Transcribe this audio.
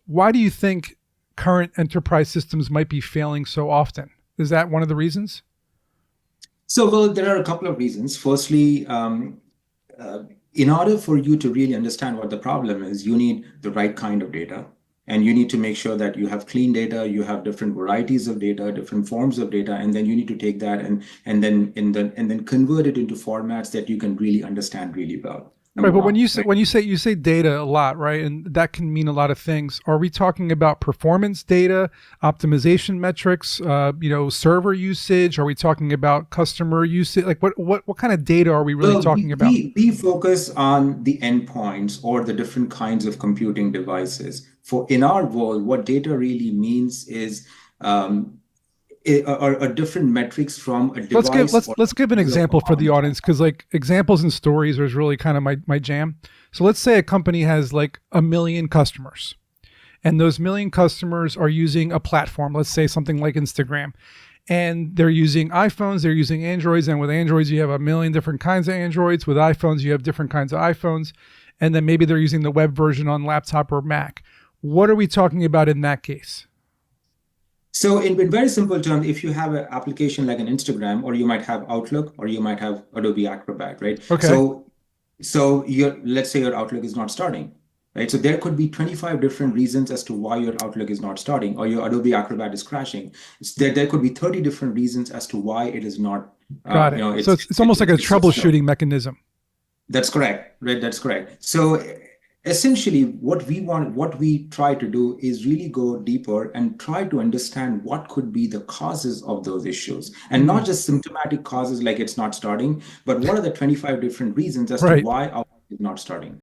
Why do you think current enterprise systems might be failing so often? Is that one of the reasons? So, well, there are a couple of reasons. Firstly, in order for you to really understand what the problem is, you need the right kind of data. And you need to make sure that you have clean data, you have different varieties of data, different forms of data, and then you need to take that and then convert it into formats that you can really understand really well. Right, Number but when one, you say right? you say data a lot, right, and that can mean a lot of things. Are we talking about performance data, optimization metrics, server usage? Are we talking about customer usage? Like what kind of data are we really Well, talking about? we focus on the endpoints or the different kinds of computing devices. For in our world, what data really means is um, are different metrics from a Let's give device or let's give an user example from for the our. audience because like examples and stories is really kind of my jam. So let's say a company has like 1 million customers, and those 1 million customers are using a platform. Let's say something like Instagram, and they're using iPhones, they're using Androids, and with Androids you have 1 million different kinds of Androids. With iPhones you have different kinds of iPhones, and then maybe they're using the web version on laptop or Mac. What are we talking about in that case? So in very simple terms, if you have an application like an Instagram, or you might have Outlook, or you might have Adobe Acrobat, right? Okay. So your let's say your Outlook is not starting, right? So there could be 25 different reasons as to why your Outlook is not starting, or your Adobe Acrobat is crashing. There could be 30 different reasons as to why it is not, Got it. So it's almost like a it's so slow. troubleshooting mechanism. That's correct, right? That's correct. So essentially, what we try to do is really go deeper and try to understand what could be the causes of those issues, and Hmm. not just symptomatic causes like it's not starting, but what are the 25 different reasons as to Right. why our is not starting.